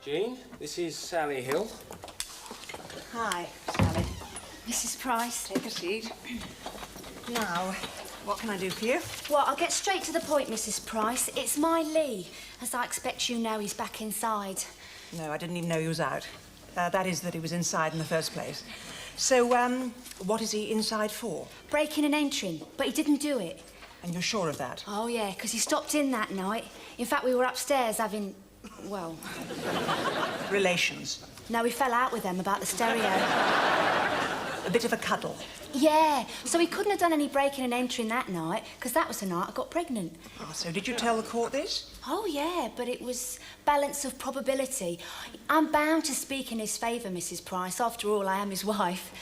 Jean, this is Sally Hill. Hi, Sally. Mrs. Price. Take a seat. Now, what can I do for you? Well, I'll get straight to the point, Mrs. Price. It's my Lee. As I expect you know, he's back inside. No, I didn't even know he was out. That is, that he was inside in the first place. So, what is he inside for? Breaking and entering, but he didn't do it. And you're sure of that? Oh, yeah, because he stopped in that night. In fact, we were upstairs having, well... Relations? No, we fell out with them about the stereo. A bit of a cuddle? Yeah, so he couldn't have done any breaking and entering that night, because that was the night I got pregnant. Oh, so did you tell the court this? Oh, yeah, but it was balance of probability. I'm bound to speak in his favour, Mrs. Price. After all, I am his wife.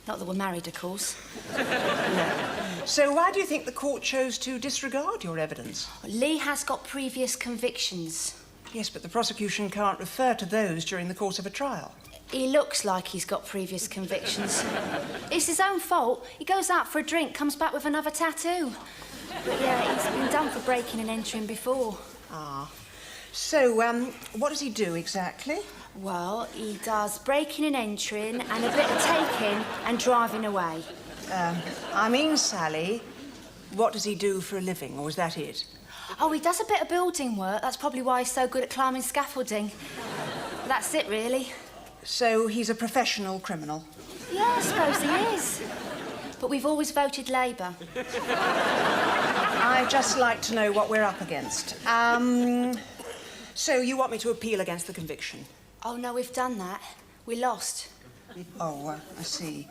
Not that we're married, of course. No. So why do you think the court chose to disregard your evidence? Lee has got previous convictions. Yes, but the prosecution can't refer to those during the course of a trial. He looks like he's got previous convictions. It's his own fault. He goes out for a drink, comes back with another tattoo. But yeah, he's been done for breaking and entering before. Ah. So, what does he do exactly? Well, he does breaking and entering and a bit of taking and driving away. I mean, Sally, what does he do for a living, or is that it? Oh, he does a bit of building work. That's probably why he's so good at climbing scaffolding. That's it, really. So he's a professional criminal? Yeah, I suppose he is. But we've always voted Labour. I'd just like to know what we're up against. So you want me to appeal against the conviction? Oh, no, we've done that. We lost. Oh, I see.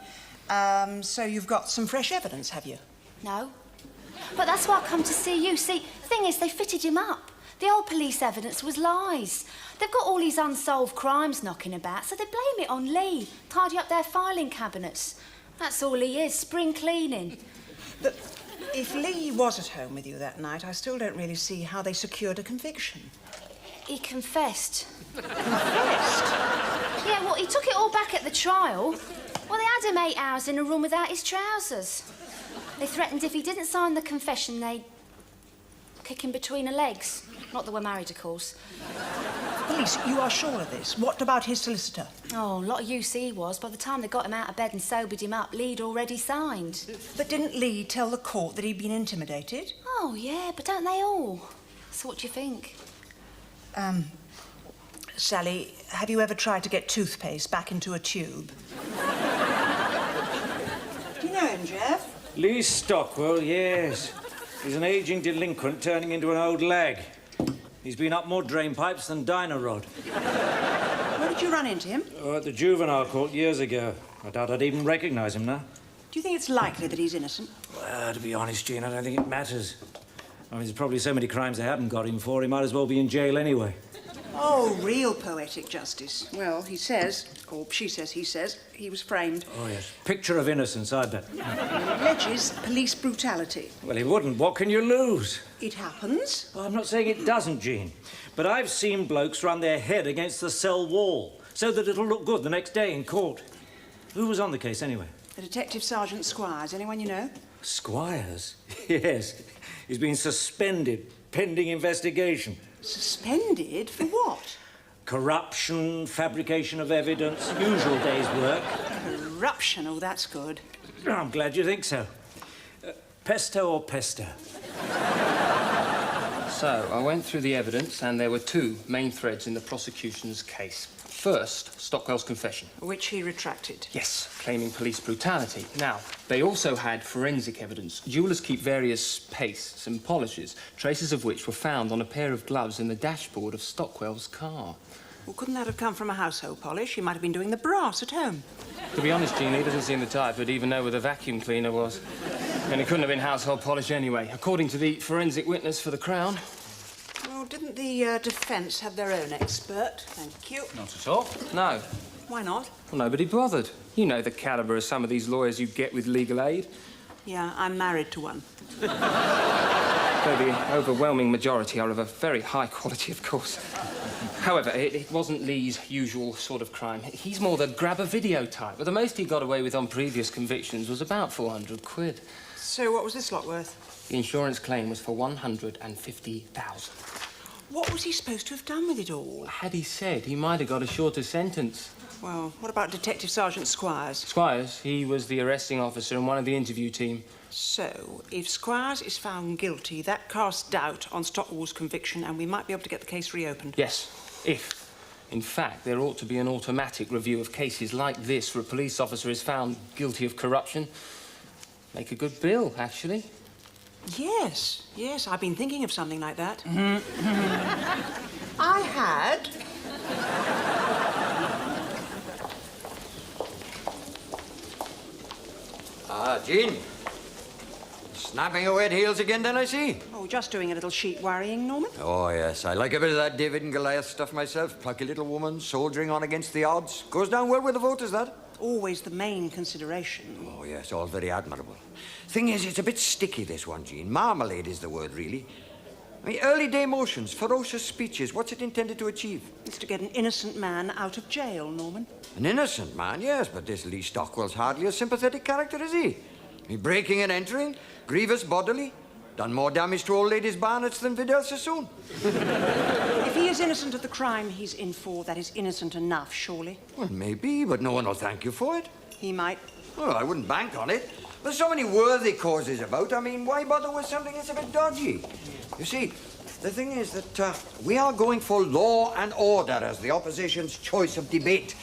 So you've got some fresh evidence, have you? No. But that's why I come to see you. See, the thing is, they fitted him up. The old police evidence was lies. They've got all these unsolved crimes knocking about, so they blame it on Lee. Tidy up their filing cabinets. That's all he is, spring cleaning. But if Lee was at home with you that night, I still don't really see how they secured a conviction. He confessed. Confessed? Yeah, well, he took it all back at the trial. Well, they had him 8 hours in a room without his trousers. They threatened if he didn't sign the confession, they'd kick him between the legs. Not that we're married, of course. Police, you are sure of this? What about his solicitor? Oh, a lot of use he was. By the time they got him out of bed and sobered him up, Lee'd already signed. But didn't Lee tell the court that he'd been intimidated? Oh, yeah, but don't they all? So what do you think? Sally, have you ever tried to get toothpaste back into a tube? Do you know him, Jeff? Lee Stockwell, yes. He's an ageing delinquent turning into an old lag. He's been up more drain pipes than Dinah Rod. Where did you run into him? Oh, at the juvenile court years ago. I doubt I'd even recognise him now. Do you think it's likely that he's innocent? Well, to be honest, Jean, I don't think it matters. I mean, there's probably so many crimes they haven't got him for, he might as well be in jail anyway. Oh, real poetic justice. Well, he says, or she says he was framed. Oh, yes. Picture of innocence, I bet. He alleges police brutality. Well, he wouldn't. What can you lose? It happens. Well, I'm not saying it doesn't, Jean. But I've seen blokes run their head against the cell wall so that it'll look good the next day in court. Who was on the case, anyway? The Detective Sergeant Squires. Anyone you know? Squires? Yes. He's been suspended, pending investigation. Suspended? For what? Corruption, fabrication of evidence, usual day's work. Corruption? Oh, that's good. I'm glad you think so. Pesto or pesto? So, I went through the evidence, and there were two main threads in the prosecution's case. First, Stockwell's confession. Which he retracted. Yes, claiming police brutality. Now, they also had forensic evidence. Jewellers keep various pastes and polishes, traces of which were found on a pair of gloves in the dashboard of Stockwell's car. Well, couldn't that have come from a household polish? He might have been doing the brass at home. To be honest, Jean, he doesn't seem the type who'd even know where the vacuum cleaner was. And it couldn't have been household polish anyway, according to the forensic witness for the Crown. Well, didn't the defence have their own expert? Thank you. Not at all. No. Why not? Well, nobody bothered. You know the calibre of some of these lawyers you get with legal aid. Yeah, I'm married to one. Though the overwhelming majority are of a very high quality, of course. However, it wasn't Lee's usual sort of crime. He's more the grab-a-video type, but the most he got away with on previous convictions was about 400 quid. So what was this lot worth? The insurance claim was for 150,000. What was he supposed to have done with it all? Had he said, he might have got a shorter sentence. Well, what about Detective Sergeant Squires? Squires, he was the arresting officer and one of the interview team. So, if Squires is found guilty, that casts doubt on Stockwell's conviction and we might be able to get the case reopened. Yes, if. In fact, there ought to be an automatic review of cases like this where a police officer is found guilty of corruption. Make a good bill, actually. Yes, I've been thinking of something like that. I had... Ah, Jean. Snapping away at heels again, then, I see. Oh, just doing a little sheet worrying, Norman. Oh, yes. I like a bit of that David and Goliath stuff myself. Plucky little woman, soldiering on against the odds. Goes down well with the voters, that. Always the main consideration. Oh, yes, all very admirable. Thing is, it's a bit sticky, this one, Jean. Marmalade is the word, really. I mean, early day motions, ferocious speeches. What's it intended to achieve? It's to get an innocent man out of jail, Norman. An innocent man, yes, but this Lee Stockwell's hardly a sympathetic character, is he? I mean, breaking and entering, grievous bodily, done more damage to old ladies' bonnets than Vidal Sassoon. If he is innocent of the crime he's in for, that is innocent enough, surely. Well, maybe, but no one will thank you for it. He might. Well, I wouldn't bank on it. There's so many worthy causes about. I mean, why bother with something that's a bit dodgy? You see, the thing is that we are going for law and order as the opposition's choice of debate.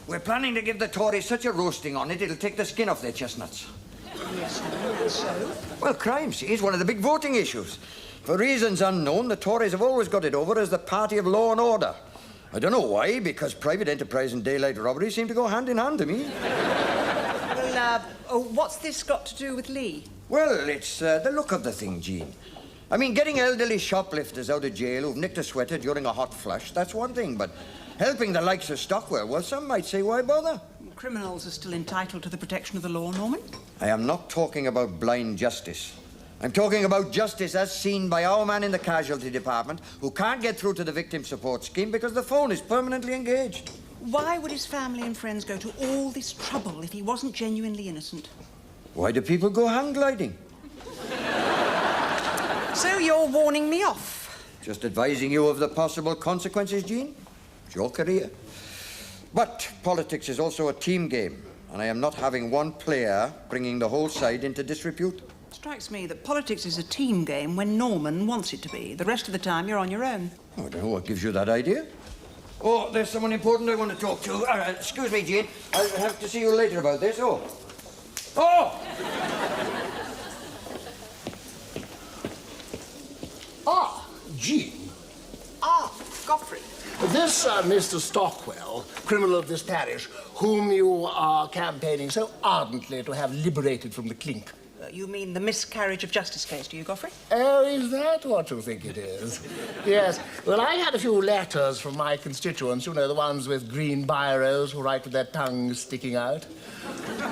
We're planning to give the Tories such a roasting on it, it'll take the skin off their chestnuts. Yes, and so? Well, crime, see, is one of the big voting issues. For reasons unknown, the Tories have always got it over as the party of law and order. I don't know why, because private enterprise and daylight robbery seem to go hand in hand to me. Well, what's this got to do with Lee? Well, it's the look of the thing, Jean. I mean, getting elderly shoplifters out of jail who've nicked a sweater during a hot flush, that's one thing, but helping the likes of Stockwell, well, some might say, why bother? Criminals are still entitled to the protection of the law, Norman. I am not talking about blind justice. I'm talking about justice as seen by our man in the casualty department who can't get through to the victim support scheme because the phone is permanently engaged. Why would his family and friends go to all this trouble if he wasn't genuinely innocent? Why do people go hang gliding? So you're warning me off? Just advising you of the possible consequences, Jean. It's your career. But politics is also a team game, and I am not having one player bringing the whole side into disrepute. Strikes me that politics is a team game when Norman wants it to be. The rest of the time, you're on your own. Oh, I don't know what gives you that idea. Oh, there's someone important I want to talk to. Excuse me, Jean. I'll have to see you later about this. Oh! Ah, Jean. Ah, Godfrey. This Mr. Stockwell, criminal of this parish, whom you are campaigning so ardently to have liberated from the clink. You mean the miscarriage of justice case, do you, Godfrey? Oh, is that what you think it is? Yes. Well, I had a few letters from my constituents, you know, the ones with green biros who write with their tongues sticking out,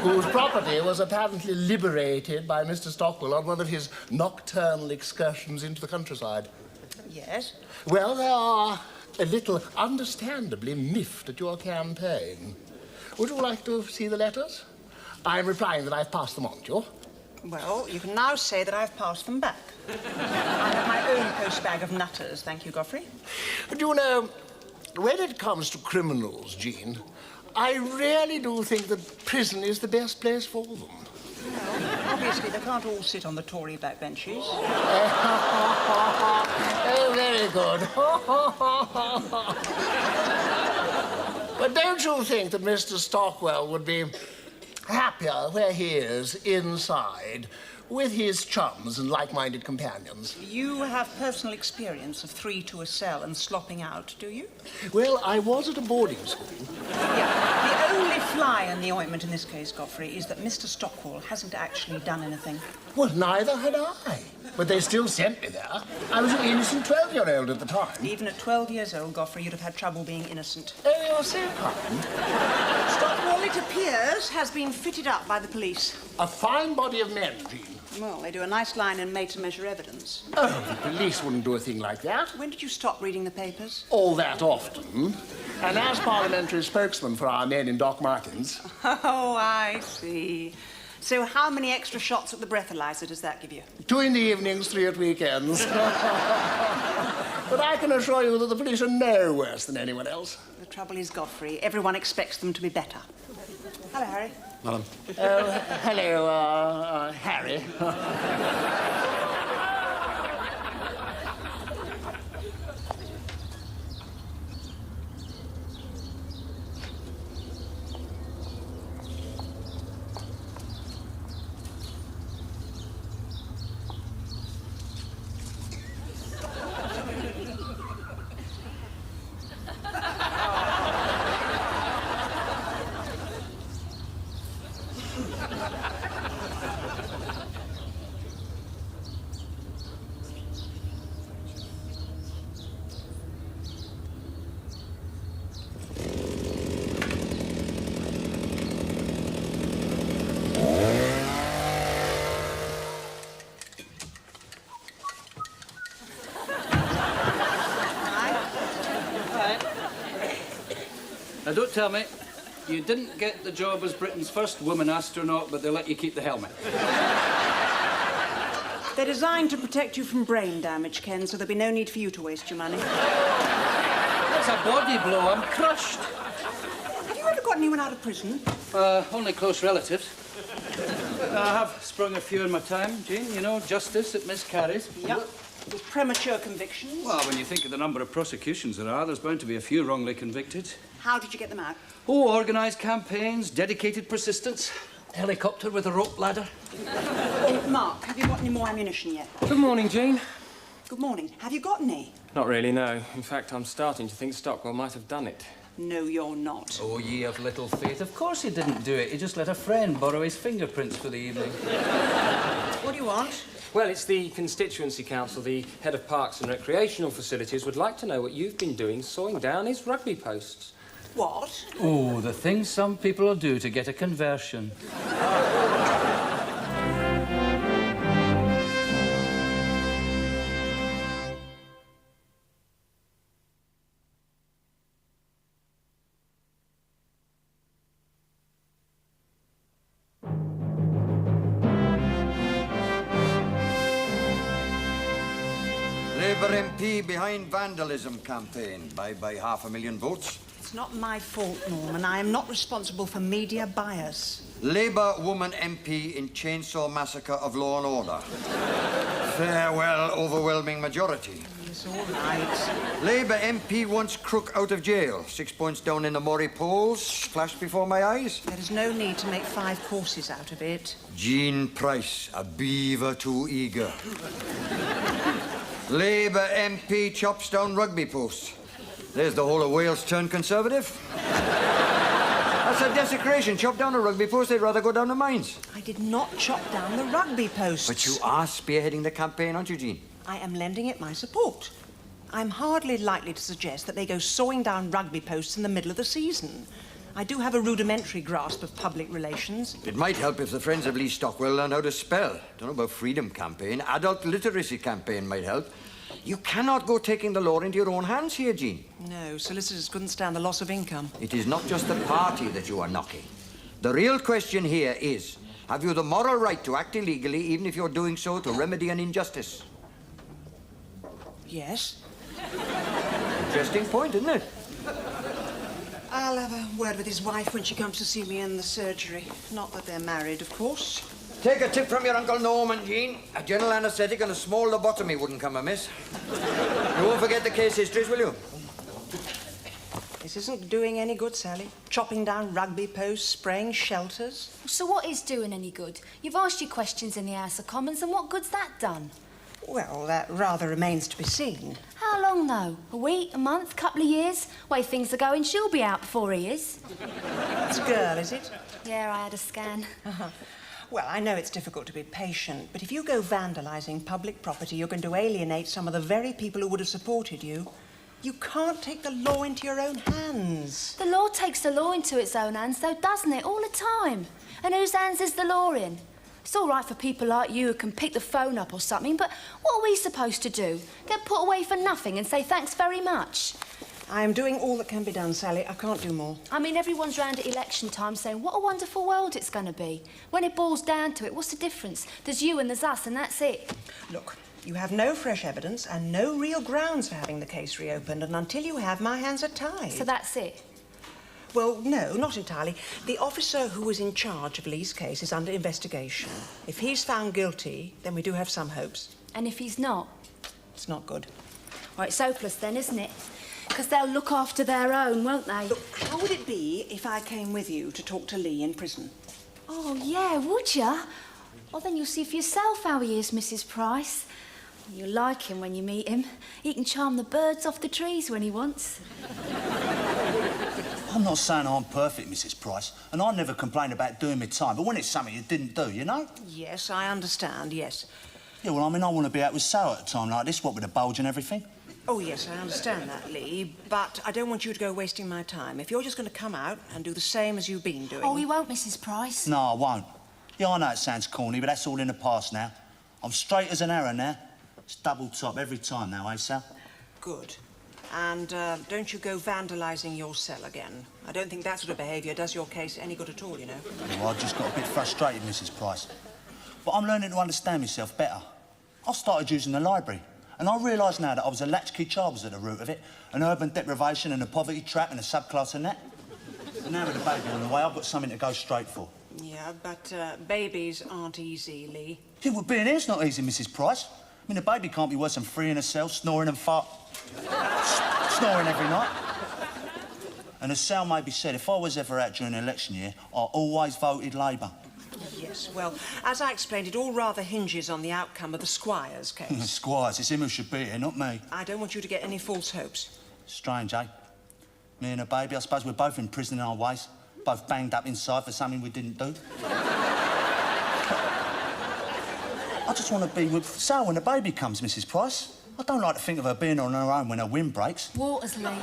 whose property was apparently liberated by Mr. Stockwell on one of his nocturnal excursions into the countryside. Yes. Well, they are a little understandably miffed at your campaign. Would you like to see the letters? I'm replying that I've passed them on to you. Well, you can now say that I've passed them back. I have my own postbag of nutters, thank you, Godfrey. But you know, when it comes to criminals, Jean, I really do think that prison is the best place for them. Well, obviously, they can't all sit on the Tory backbenches. Oh, very good. But don't you think that Mr. Stockwell would be happier where he is, inside, with his chums and like-minded companions? You have personal experience of 3 to a cell and slopping out, do you? Well, I was at a boarding school. Yeah. The only fly in the ointment in this case, Godfrey, is that Mr. Stockwell hasn't actually done anything. Well, neither had I. But they still sent me there. I was an innocent 12-year-old at the time. Even at 12 years old, Godfrey, you'd have had trouble being innocent. Oh, you're so kind. Stockwell, it appears, has been fitted up by the police. A fine body of men, Jean. Well, they do a nice line in made-to-measure evidence. Oh, the police wouldn't do a thing like that. When did you stop reading the papers? All that often. And as parliamentary spokesman for our men in Doc Martens. Oh, I see. So how many extra shots at the breathalyzer does that give you? 2 in the evenings, 3 at weekends. But I can assure you that the police are no worse than anyone else. The trouble is, Godfrey, everyone expects them to be better. Hello, Harry. Madam. Oh, hello, Harry. Now, don't tell me you didn't get the job as Britain's first woman astronaut, but they let you keep the helmet. They're designed to protect you from brain damage, Ken, so there'll be no need for you to waste your money. That's a body blow. I'm crushed. Have you ever got anyone out of prison? Only close relatives. I have sprung a few in my time, Jean. You know, justice that miscarries. Yep. With premature convictions. Well, when you think of the number of prosecutions there are, there's bound to be a few wrongly convicted. How did you get them out? Oh, organised campaigns, dedicated persistence, helicopter with a rope ladder. Oh, Mark, have you got any more ammunition yet? Good morning, Jean. Good morning. Have you got any? Not really, no. In fact, I'm starting to think Stockwell might have done it. No, you're not. Oh, ye of little faith. Of course he didn't do it. He just let a friend borrow his fingerprints for the evening. What do you want? Well, it's the constituency council. The head of parks and recreational facilities would like to know what you've been doing sawing down his rugby posts. What? Oh, the things some people will do to get a conversion. Labour MP behind vandalism campaign. By 500,000 votes. It's not my fault, Norman. I am not responsible for media bias. Labour woman MP in chainsaw massacre of law and order. Farewell, overwhelming majority. It's all right. Labour MP wants crook out of jail. 6 points down in the Murray polls. Flashed before my eyes. There is no need to make 5 courses out of it. Jean Price, a beaver too eager. Labour MP chops down rugby posts. There's the whole of Wales turned Conservative. That's a desecration. Chop down a rugby post, they'd rather go down the mines. I did not chop down the rugby posts. But you are spearheading the campaign, aren't you, Jean? I am lending it my support. I'm hardly likely to suggest that they go sawing down rugby posts in the middle of the season. I do have a rudimentary grasp of public relations. It might help if the Friends of Lee Stockwell learn how to spell. Don't know about freedom campaign. Adult literacy campaign might help. You cannot go taking the law into your own hands here, Jean. No, solicitors couldn't stand the loss of income. It is not just the party that you are knocking. The real question here is, have you the moral right to act illegally, even if you're doing so to remedy an injustice? Yes. Interesting point, isn't it? I'll have a word with his wife when she comes to see me in the surgery. Not that they're married, of course. Take a tip from your Uncle Norman, Jean. A general anaesthetic and a small lobotomy wouldn't come amiss. You won't forget the case histories, will you? This isn't doing any good, Sally. Chopping down rugby posts, spraying shelters. So what is doing any good? You've asked your questions in the House of Commons, and what good's that done? Well, that rather remains to be seen. How long, though? A week, a month, couple of years? Way things are going, she'll be out before he is. It's a girl, is it? Yeah, I had a scan. Well, I know it's difficult to be patient, but if you go vandalising public property, you're going to alienate some of the very people who would have supported you. You can't take the law into your own hands. The law takes the law into its own hands, though, doesn't it? All the time. And whose hands is the law in? It's all right for people like you who can pick the phone up or something, but what are we supposed to do? Get put away for nothing and say thanks very much? I am doing all that can be done, Sally. I can't do more. I mean, everyone's round at election time saying what a wonderful world it's going to be. When it boils down to it, what's the difference? There's you and there's us, and that's it. Look, You have no fresh evidence and no real grounds for having the case reopened, and until you have, my hands are tied. So that's it? Well, no, not entirely. The officer who was in charge of Lee's case is under investigation. If he's found guilty, then we do have some hopes. And if he's not? It's not good. Well, it's hopeless then, isn't it? Because they'll look after their own, won't they? Look, how would it be if I came with you to talk to Lee in prison? Oh, yeah, would you? Well, then you'll see for yourself how he is, Mrs. Price. You'll like him when you meet him. He can charm the birds off the trees when he wants. I'm not saying I'm perfect, Mrs. Price, and I never complain about doing my time, but when it's something you didn't do, you know? Yes, I understand, yes. Yeah, well, I mean, I want to be out with Sal at a time like this, what with a bulge and everything. Oh, yes, I understand that, Lee, but I don't want you to go wasting my time. If you're just going to come out and do the same as you've been doing... Oh, he won't, Mrs. Price. No, I won't. Yeah, I know it sounds corny, but that's all in the past now. I'm straight as an arrow now. It's double top every time now, eh, Sal? Good. And don't you go vandalising your cell again. I don't think that sort of behaviour does your case any good at all, you know. Well, I just got a bit frustrated, Mrs. Price. But I'm learning to understand myself better. I started using the library, and I realise now that I was a latchkey child was at the root of it, an urban deprivation and a poverty trap and a subclass and that. And now with the baby on the way, I've got something to go straight for. Yeah, but babies aren't easy, Lee. Yeah, well, being here's not easy, Mrs. Price. I mean, a baby can't be worse than free in a cell, snoring and snoring every night. And as Sal maybe said, if I was ever out during an election year, I always voted Labour. Yes, well, as I explained, it all rather hinges on the outcome of the Squires case. Squires, it's him who should be here, not me. I don't want you to get any false hopes. Strange, eh? Me and a baby, I suppose we're both in prison in our ways. Both banged up inside for something we didn't do. I just want to be with Sal when the baby comes, Mrs. Price. I don't like to think of her being on her own when her wind breaks. Waters, Lee. Well,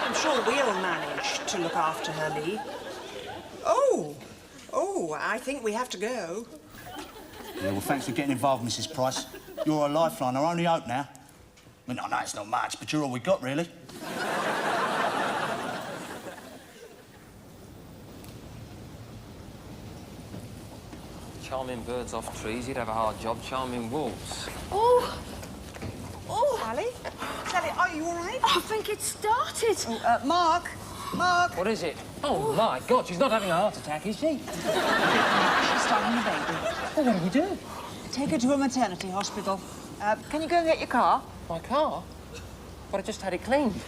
I'm sure we'll manage to look after her, Lee. Oh, I think we have to go. Yeah, well, thanks for getting involved, Mrs. Price. You're a lifeline, our only hope now. I mean, I know it's not much, but you're all we got, really. Charming birds off trees, you'd have a hard job charming wolves. Oh! Sally? Sally, are you all right? I think it started. Oh, Mark? What is it? Oh, my God, she's not having a heart attack, is she? She's starting the baby. Well, what do we do? Take her to a maternity hospital. Can you go and get your car? My car? But I just had it cleaned.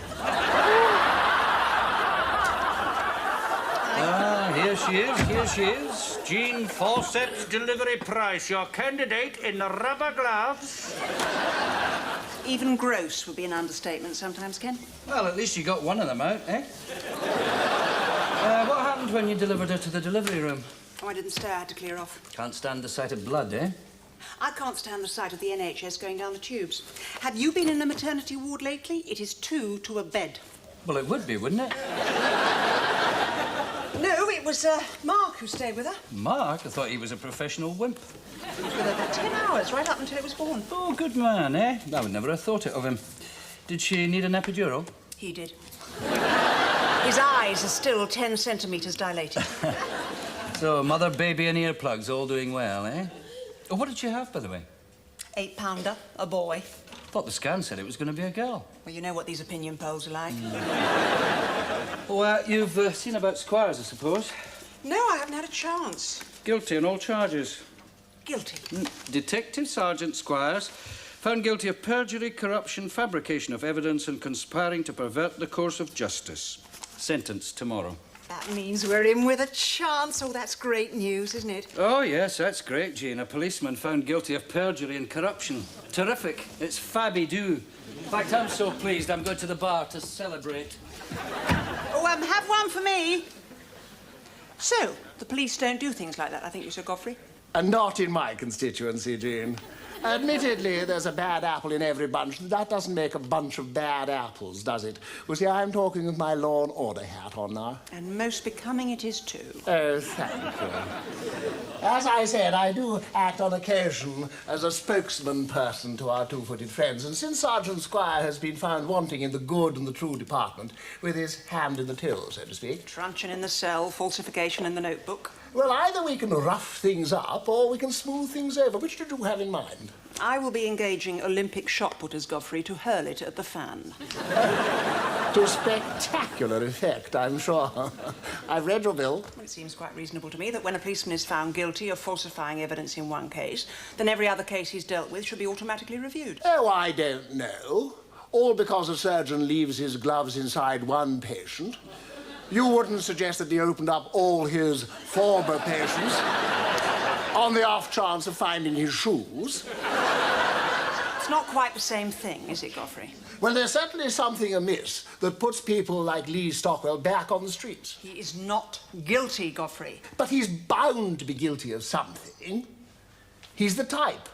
Here she is. Jean Fawcett's Delivery Price, your candidate in the rubber gloves. Even gross would be an understatement sometimes, Ken. Well, at least you got one of them out, eh? What happened when you delivered her to the delivery room? Oh, I didn't stay. I had to clear off. Can't stand the sight of blood, eh? I can't stand the sight of the NHS going down the tubes. Have you been in a maternity ward lately? It is 2 to a bed. Well, it would be, wouldn't it? No, it was Mark who stayed with her. Mark? I thought he was a professional wimp. He was with her for 10 hours, right up until it was born. Oh, good man, eh? I would never have thought it of him. Did she need an epidural? He did. His eyes are still 10 centimetres dilated. So, mother, baby and earplugs all doing well, eh? Oh, what did she have, by the way? 8-pounder, a boy. Thought the scan said it was going to be a girl. Well, you know what these opinion polls are like. Well, you've seen about Squires, I suppose. No, I haven't had a chance. Guilty on all charges. Guilty. Detective Sergeant Squires found guilty of perjury, corruption, fabrication of evidence and conspiring to pervert the course of justice. Sentenced tomorrow. That means we're in with a chance. Oh, that's great news, isn't it? Oh, yes, that's great, Jean. A policeman found guilty of perjury and corruption. Terrific. It's fabby-doo. In fact, I'm so pleased I'm going to the bar to celebrate. Oh, have one for me. So, the police don't do things like that, I think you said, Godfrey? And not in my constituency, Jean. Admittedly, there's a bad apple in every bunch. That doesn't make a bunch of bad apples, does it? Well, see, I'm talking with my law and order hat on now. And most becoming it is, too. Oh, thank you. As I said, I do act on occasion as a spokesman person to our two-footed friends, and since Sergeant Squire has been found wanting in the good and the true department, with his hand in the till, so to speak... Truncheon in the cell, falsification in the notebook. Well, either we can rough things up or we can smooth things over. Which did you have in mind? I will be engaging Olympic shot putters, Godfrey, to hurl it at the fan. To spectacular effect, I'm sure. I've read your bill. Well, it seems quite reasonable to me that when a policeman is found guilty of falsifying evidence in one case, then every other case he's dealt with should be automatically reviewed. Oh, I don't know. All because a surgeon leaves his gloves inside one patient. You wouldn't suggest that he opened up all his former patients on the off chance of finding his shoes. It's not quite the same thing, is it, Godfrey? Well, there's certainly something amiss that puts people like Lee Stockwell back on the streets. He is not guilty, Godfrey. But he's bound to be guilty of something. He's the type.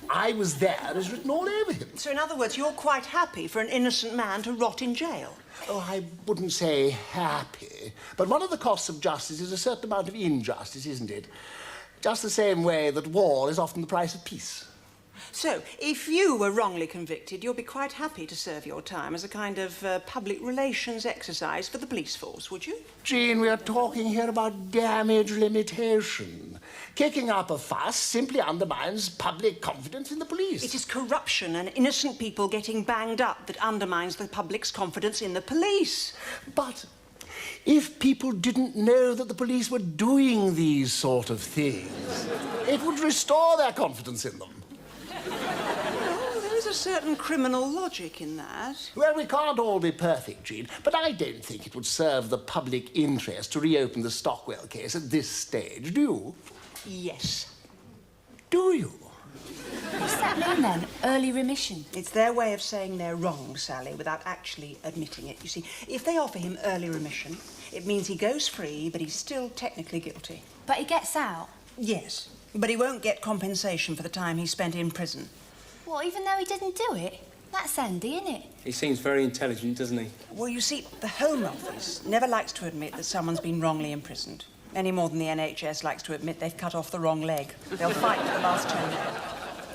I was there as written all over him. So, in other words, you're quite happy for an innocent man to rot in jail? Oh, I wouldn't say happy. But one of the costs of justice is a certain amount of injustice, isn't it? Just the same way that war is often the price of peace. So, if you were wrongly convicted, you'd be quite happy to serve your time as a kind of public relations exercise for the police force, would you? Jean, we are talking here about damage limitation. Kicking up a fuss simply undermines public confidence in the police. It is corruption and innocent people getting banged up that undermines the public's confidence in the police. But if people didn't know that the police were doing these sort of things, it would restore their confidence in them. Well, there is a certain criminal logic in that. Well, we can't all be perfect, Jean, but I don't think it would serve the public interest to reopen the Stockwell case at this stage, do you? Yes. Do you? What's that mean, then? Early remission? It's their way of saying they're wrong, Sally, without actually admitting it. You see, if they offer him early remission, it means he goes free, but he's still technically guilty. But he gets out? Yes, but he won't get compensation for the time he spent in prison. What, even though he didn't do it? That's Andy, isn't it? He seems very intelligent, doesn't he? Well, you see, the Home Office never likes to admit that someone's been wrongly imprisoned, any more than the NHS likes to admit they've cut off the wrong leg. They'll fight to the last toenail.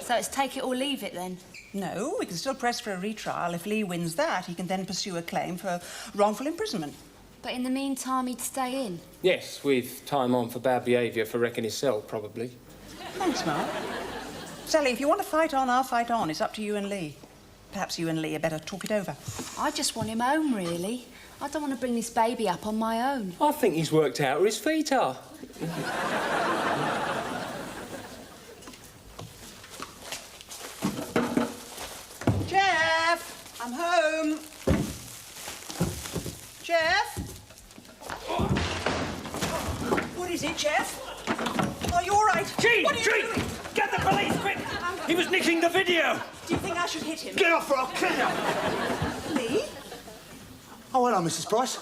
So it's take it or leave it, then? No, we can still press for a retrial. If Lee wins that, he can then pursue a claim for wrongful imprisonment. But in the meantime, he'd stay in? Yes, with time on for bad behaviour for wrecking his cell, probably. Thanks, Mark. Sally, if you want to fight on, I'll fight on. It's up to you and Lee. Perhaps you and Lee had better talk it over. I just want him home, really. I don't want to bring this baby up on my own. I think he's worked out where his feet are. Jeff! I'm home. Jeff? What is it, Jeff? Are you all right? Jean! What are you Jean! doing? Get the police, quick! He was nicking the video! Do you think I should hit him? Get off or I'll kill you! Lee? Oh, hello, Mrs. Price.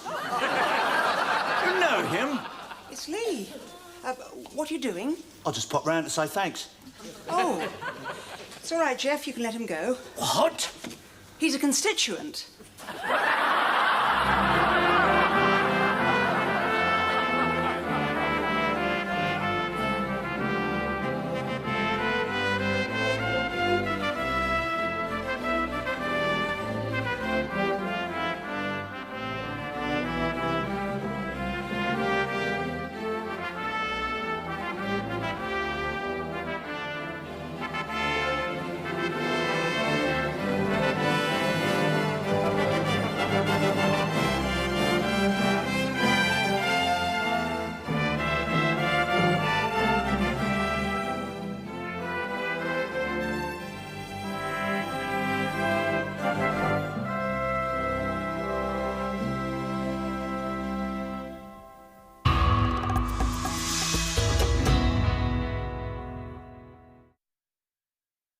You know him? It's Lee. What are you doing? I'll just pop round to say thanks. Oh. It's all right, Jeff. You can let him go. What? He's a constituent.